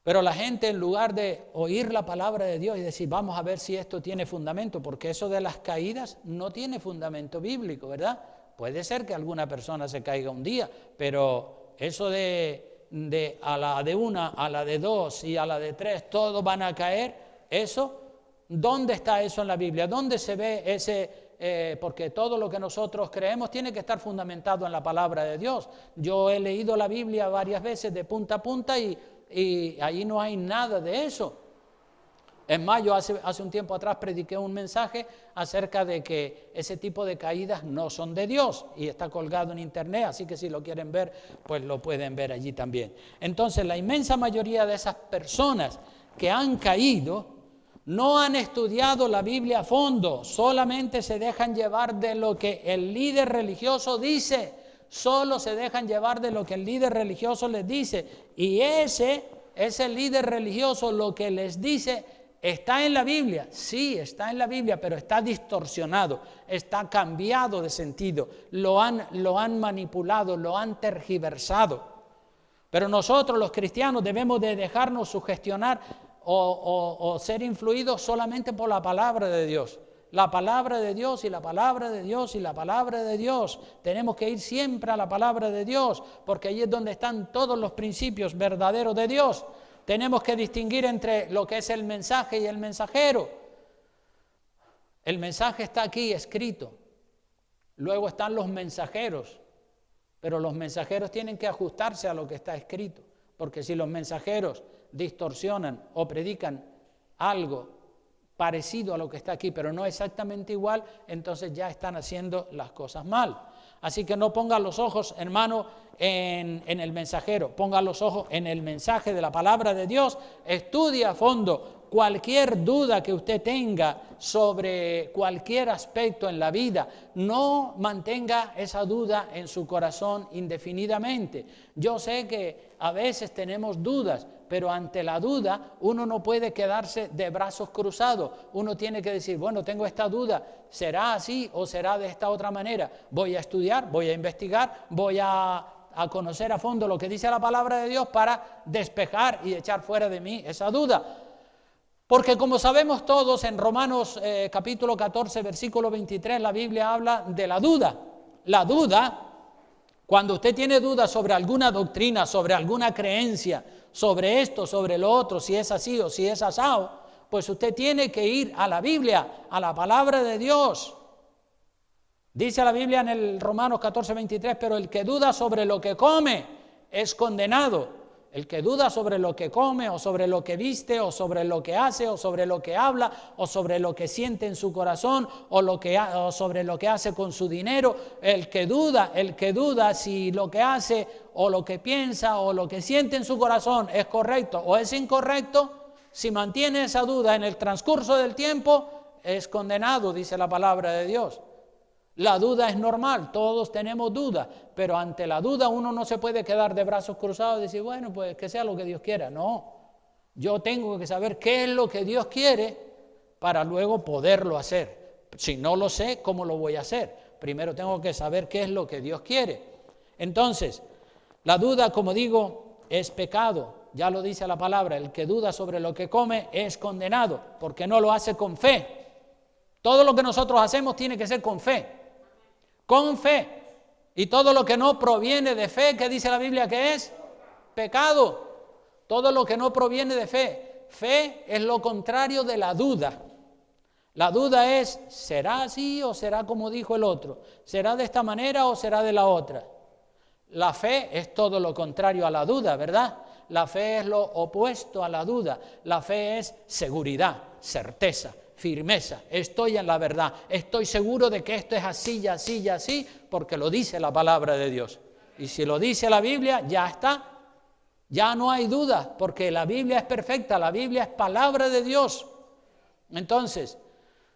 S1: Pero la gente, en lugar de oír la palabra de Dios y decir, vamos a ver si esto tiene fundamento, porque eso de las caídas no tiene fundamento bíblico, ¿verdad? Puede ser que alguna persona se caiga un día, pero eso de a la de 1, a la de 2 y a la de 3, todos van a caer, eso, ¿dónde está eso en la Biblia? ¿Dónde se ve ese? Porque todo lo que nosotros creemos tiene que estar fundamentado en la palabra de Dios. Yo he leído la Biblia varias veces de punta a punta y ahí no hay nada de eso. Es más, yo hace un tiempo atrás prediqué un mensaje acerca de que ese tipo de caídas no son de Dios y está colgado en internet, así que si lo quieren ver, pues lo pueden ver allí también. Entonces, la inmensa mayoría de esas personas que han caído no han estudiado la Biblia a fondo, solamente se dejan llevar de lo que el líder religioso dice, solo se dejan llevar de lo que el líder religioso les dice, y ese líder religioso lo que les dice ¿está en la Biblia? Sí, está en la Biblia, pero está distorsionado, está cambiado de sentido, lo han manipulado, lo han tergiversado. Pero nosotros los cristianos debemos de dejarnos sugestionar o ser influidos solamente por la palabra de Dios. La palabra de Dios y la palabra de Dios y la palabra de Dios. Tenemos que ir siempre a la palabra de Dios, porque allí es donde están todos los principios verdaderos de Dios. Tenemos que distinguir entre lo que es el mensaje y el mensajero. El mensaje está aquí escrito. Luego están los mensajeros. Pero los mensajeros tienen que ajustarse a lo que está escrito. Porque si los mensajeros distorsionan o predican algo parecido a lo que está aquí, pero no exactamente igual, entonces ya están haciendo las cosas mal. Así que no ponga los ojos, hermano, en el mensajero, ponga los ojos en el mensaje de la palabra de Dios, estudie a fondo cualquier duda que usted tenga sobre cualquier aspecto en la vida, no mantenga esa duda en su corazón indefinidamente. Yo sé que a veces tenemos dudas, pero ante la duda uno no puede quedarse de brazos cruzados. Uno tiene que decir, bueno, tengo esta duda, ¿será así o será de esta otra manera? Voy a estudiar, voy a investigar, voy a conocer a fondo lo que dice la palabra de Dios para despejar y echar fuera de mí esa duda. Porque como sabemos todos, en Romanos capítulo 14, versículo 23, la Biblia habla de la duda. La duda, cuando usted tiene dudas sobre alguna doctrina, sobre alguna creencia, sobre esto, sobre lo otro, si es así o si es asao, pues usted tiene que ir a la Biblia, a la palabra de Dios. Dice la Biblia en el Romanos 14, 23, pero el que duda sobre lo que come es condenado. El que duda sobre lo que come o sobre lo que viste o sobre lo que hace o sobre lo que habla o sobre lo que siente en su corazón o sobre lo que hace con su dinero, el que duda si lo que hace o lo que piensa o lo que siente en su corazón es correcto o es incorrecto, si mantiene esa duda en el transcurso del tiempo, es condenado, dice la palabra de Dios. La duda es normal, todos tenemos dudas, pero ante la duda uno no se puede quedar de brazos cruzados y decir, bueno, pues que sea lo que Dios quiera. No, yo tengo que saber qué es lo que Dios quiere para luego poderlo hacer. Si no lo sé, ¿cómo lo voy a hacer? Primero tengo que saber qué es lo que Dios quiere. Entonces, la duda, como digo, es pecado. Ya lo dice la palabra, el que duda sobre lo que come es condenado, porque no lo hace con fe. Todo lo que nosotros hacemos tiene que ser con fe. Con fe. Y todo lo que no proviene de fe, ¿qué dice la Biblia que es? Pecado. Todo lo que no proviene de fe. Fe es lo contrario de la duda. La duda es, ¿será así o será como dijo el otro? ¿Será de esta manera o será de la otra? La fe es todo lo contrario a la duda, ¿verdad? La fe es lo opuesto a la duda. La fe es seguridad, certeza, firmeza. Estoy en la verdad. Estoy seguro de que esto es así y así y así, porque lo dice la palabra de Dios. Y si lo dice la Biblia, ya está. Ya no hay duda, porque la Biblia es perfecta. La Biblia es palabra de Dios. Entonces,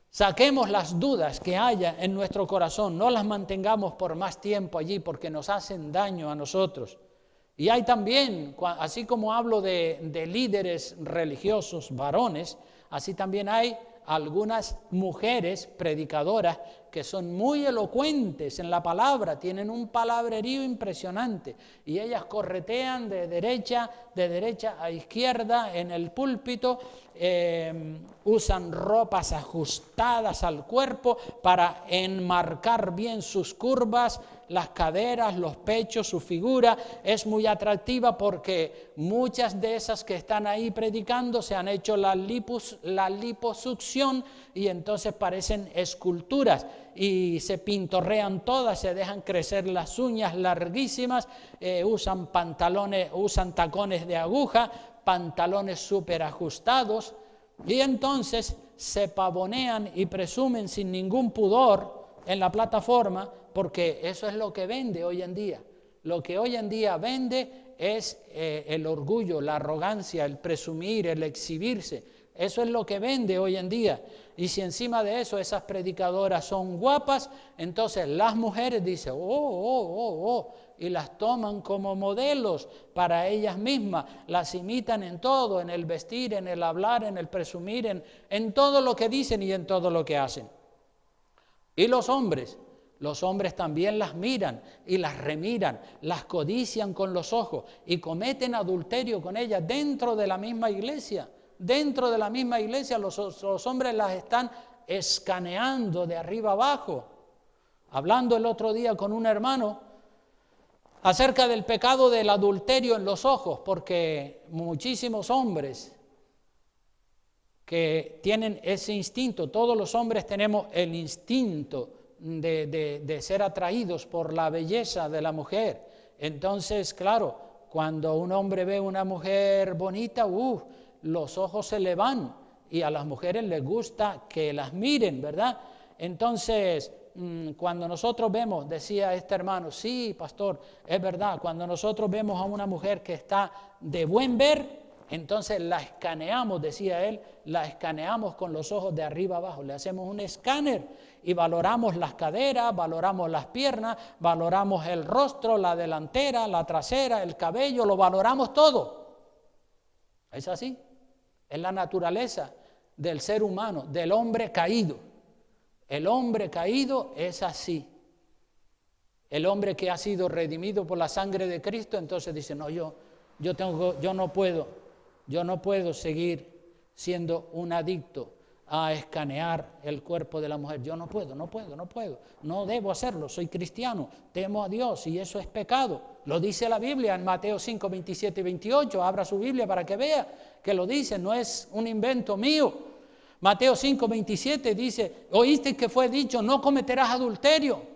S1: saquemos las dudas que haya en nuestro corazón. No las mantengamos por más tiempo allí, porque nos hacen daño a nosotros. Y hay también, así como hablo de líderes religiosos, varones, así también hay algunas mujeres predicadoras que son muy elocuentes en la palabra, tienen un palabrerío impresionante y ellas corretean de derecha a izquierda en el púlpito, usan ropas ajustadas al cuerpo para enmarcar bien sus curvas, las caderas, los pechos, su figura es muy atractiva porque muchas de esas que están ahí predicando se han hecho la liposucción y entonces parecen esculturas y se pintorrean todas, se dejan crecer las uñas larguísimas, usan tacones de aguja, pantalones súper ajustados y entonces se pavonean y presumen sin ningún pudor en la plataforma, porque eso es lo que vende hoy en día. Lo que hoy en día vende es el orgullo, la arrogancia, el presumir, el exhibirse. Eso es lo que vende hoy en día. Y si encima de eso esas predicadoras son guapas, entonces las mujeres dicen, y las toman como modelos para ellas mismas. Las imitan en todo, en el vestir, en el hablar, en el presumir, en todo lo que dicen y en todo lo que hacen. Y los hombres también las miran y las remiran, las codician con los ojos y cometen adulterio con ellas dentro de la misma iglesia. Dentro de la misma iglesia los hombres las están escaneando de arriba abajo. Hablando el otro día con un hermano acerca del pecado del adulterio en los ojos, porque muchísimos hombres que tienen ese instinto, todos los hombres tenemos el instinto de ser atraídos por la belleza de la mujer. Entonces, claro, cuando un hombre ve una mujer bonita, los ojos se le van y a las mujeres les gusta que las miren, ¿verdad? Entonces, cuando nosotros vemos, decía este hermano, sí, pastor, es verdad, cuando nosotros vemos a una mujer que está de buen ver, entonces la escaneamos, decía él, la escaneamos con los ojos de arriba abajo, le hacemos un escáner y valoramos las caderas, valoramos las piernas, valoramos el rostro, la delantera, la trasera, el cabello, lo valoramos todo. Es así. Es la naturaleza del ser humano, del hombre caído. El hombre caído es así. El hombre que ha sido redimido por la sangre de Cristo, entonces dice, no, yo no puedo seguir siendo un adicto a escanear el cuerpo de la mujer. Yo no puedo, no debo hacerlo, soy cristiano, temo a Dios y eso es pecado. Lo dice la Biblia en Mateo 5, 27 y 28, abra su Biblia para que vea que lo dice, no es un invento mío. Mateo 5, 27 dice, oíste que fue dicho, no cometerás adulterio.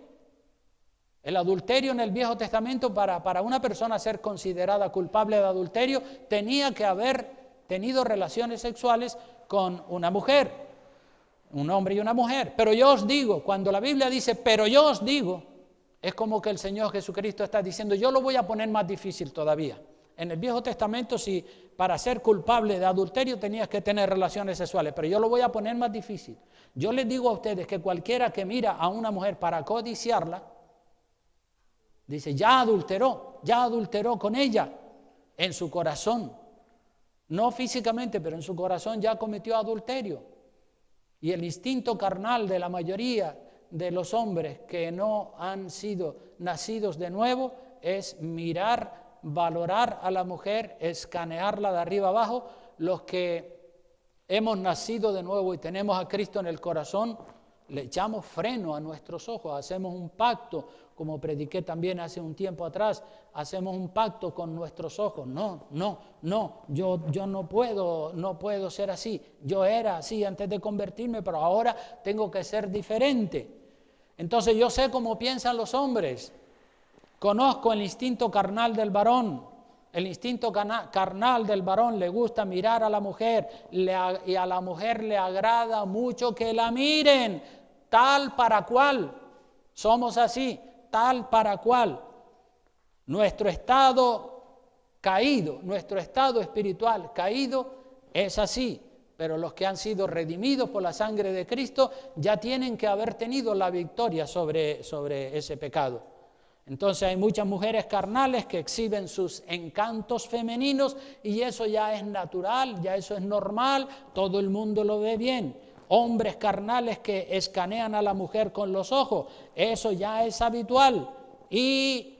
S1: El adulterio en el Viejo Testamento, para una persona ser considerada culpable de adulterio, tenía que haber tenido relaciones sexuales con una mujer, un hombre y una mujer. Pero yo os digo, cuando la Biblia dice, pero yo os digo, es como que el Señor Jesucristo está diciendo, yo lo voy a poner más difícil todavía. En el Viejo Testamento, si para ser culpable de adulterio tenías que tener relaciones sexuales, pero yo lo voy a poner más difícil. Yo les digo a ustedes que cualquiera que mira a una mujer para codiciarla, dice, ya adulteró con ella en su corazón. No físicamente, pero en su corazón ya cometió adulterio. Y el instinto carnal de la mayoría de los hombres que no han sido nacidos de nuevo es mirar, valorar a la mujer, escanearla de arriba abajo. Los que hemos nacido de nuevo y tenemos a Cristo en el corazón, le echamos freno a nuestros ojos, hacemos un pacto, como prediqué también hace un tiempo atrás, hacemos un pacto con nuestros ojos. Yo no puedo ser así. Yo era así antes de convertirme, pero ahora tengo que ser diferente. Entonces yo sé cómo piensan los hombres. Conozco el instinto carnal del varón. El instinto carnal del varón le gusta mirar a la mujer y a la mujer le agrada mucho que la miren, tal para cual. Somos así, tal para cual. Nuestro estado caído, nuestro estado espiritual caído es así, pero los que han sido redimidos por la sangre de Cristo ya tienen que haber tenido la victoria sobre ese pecado. Entonces hay muchas mujeres carnales que exhiben sus encantos femeninos y eso ya es natural, ya eso es normal, todo el mundo lo ve bien. Hombres carnales que escanean a la mujer con los ojos, eso ya es habitual y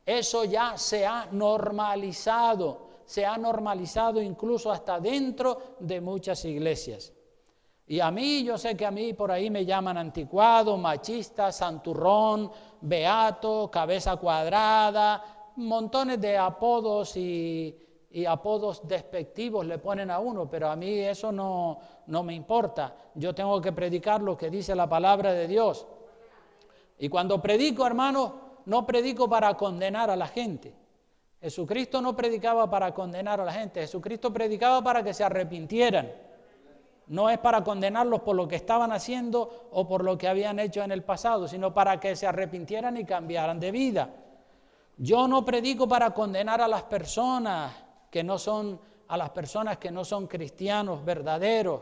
S1: eso ya se ha normalizado incluso hasta dentro de muchas iglesias. Y yo sé que a mí por ahí me llaman anticuado, machista, santurrón, beato, cabeza cuadrada, montones de apodos y apodos despectivos le ponen a uno, pero a mí eso no me importa. Yo tengo que predicar lo que dice la palabra de Dios. Y cuando predico, hermano, no predico para condenar a la gente. Jesucristo no predicaba para condenar a la gente, Jesucristo predicaba para que se arrepintieran. No es para condenarlos por lo que estaban haciendo o por lo que habían hecho en el pasado, sino para que se arrepintieran y cambiaran de vida. Yo no predico para condenar a las personas que no son cristianos verdaderos.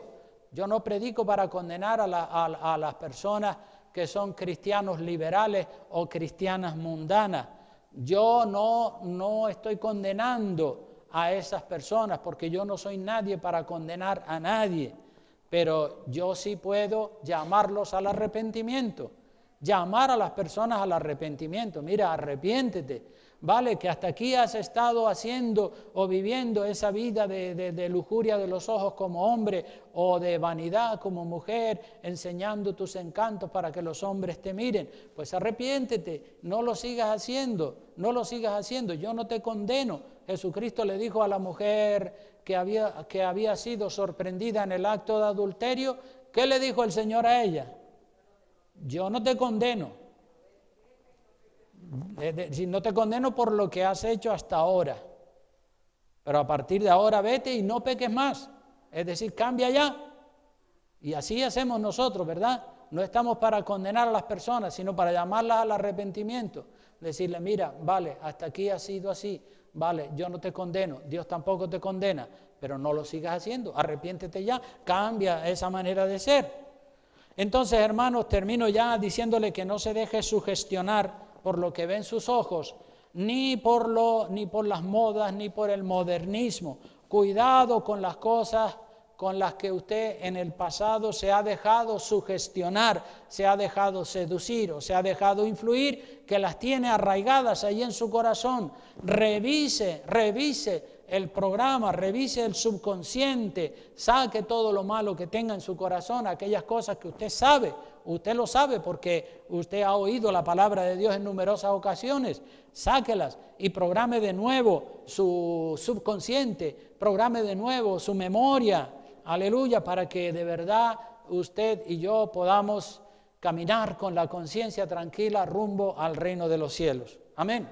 S1: Yo no predico para condenar a las personas que son cristianos liberales o cristianas mundanas. Yo no estoy condenando a esas personas porque yo no soy nadie para condenar a nadie. Pero yo sí puedo llamarlos al arrepentimiento, llamar a las personas al arrepentimiento. Mira, arrepiéntete, vale, que hasta aquí has estado haciendo o viviendo esa vida de lujuria de los ojos como hombre o de vanidad como mujer, enseñando tus encantos para que los hombres te miren. Pues arrepiéntete, no lo sigas haciendo, yo no te condeno. Jesucristo le dijo a la mujer que había sido sorprendida en el acto de adulterio, ¿qué le dijo el Señor a ella? Yo no te condeno. No te condeno por lo que has hecho hasta ahora, pero a partir de ahora vete y no peques más. Es decir, cambia ya. Y así hacemos nosotros, ¿verdad? No estamos para condenar a las personas, sino para llamarlas al arrepentimiento. Decirle, mira, vale, hasta aquí ha sido así. Vale, yo no te condeno, Dios tampoco te condena, pero no lo sigas haciendo, arrepiéntete ya, cambia esa manera de ser. Entonces, hermanos, termino ya diciéndole que no se deje sugestionar por lo que ven sus ojos, ni por las modas, ni por el modernismo. Cuidado con las cosas con las que usted en el pasado se ha dejado sugestionar, se ha dejado seducir o se ha dejado influir, que las tiene arraigadas ahí en su corazón. Revise el programa, revise el subconsciente, saque todo lo malo que tenga en su corazón, aquellas cosas que usted lo sabe porque usted ha oído la palabra de Dios en numerosas ocasiones. Sáquelas y programe de nuevo su subconsciente, programe de nuevo su memoria, aleluya, para que de verdad usted y yo podamos caminar con la conciencia tranquila rumbo al reino de los cielos. Amén.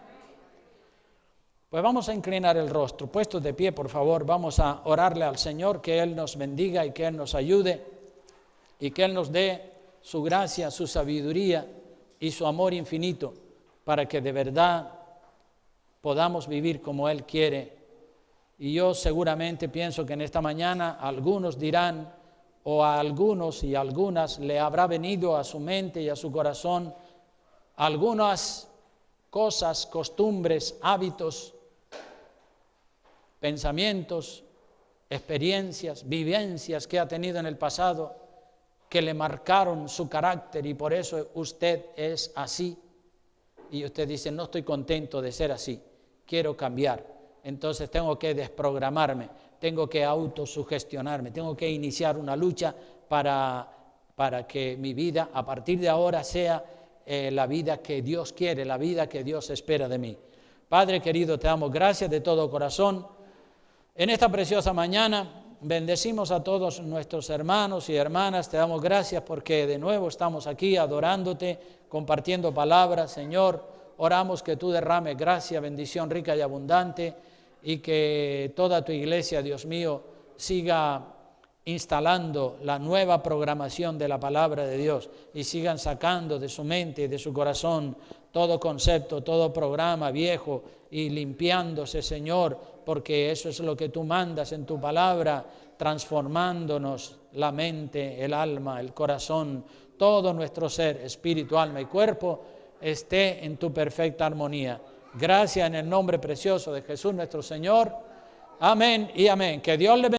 S1: Pues vamos a inclinar el rostro, puestos de pie, por favor, vamos a orarle al Señor, que Él nos bendiga y que Él nos ayude y que Él nos dé su gracia, su sabiduría y su amor infinito para que de verdad podamos vivir como Él quiere. Y yo seguramente pienso que en esta mañana algunos dirán, o a algunos y algunas le habrá venido a su mente y a su corazón algunas cosas, costumbres, hábitos, pensamientos, experiencias, vivencias que ha tenido en el pasado que le marcaron su carácter y por eso usted es así. Y usted dice, no estoy contento de ser así, quiero cambiar. Entonces tengo que desprogramarme, tengo que autosugestionarme, tengo que iniciar una lucha para que mi vida a partir de ahora sea la vida que Dios quiere, la vida que Dios espera de mí. Padre querido, te damos gracias de todo corazón. En esta preciosa mañana bendecimos a todos nuestros hermanos y hermanas, te damos gracias porque de nuevo estamos aquí adorándote, compartiendo palabras, Señor. Oramos que tú derrames gracia, bendición rica y abundante y que toda tu iglesia, Dios mío, siga instalando la nueva programación de la palabra de Dios y sigan sacando de su mente y de su corazón todo concepto, todo programa viejo y limpiándose, Señor, porque eso es lo que tú mandas en tu palabra, transformándonos la mente, el alma, el corazón, todo nuestro ser, espíritu, alma y cuerpo, esté en tu perfecta armonía. Gracias en el nombre precioso de Jesús nuestro Señor. Amén y amén. Que Dios le bendiga.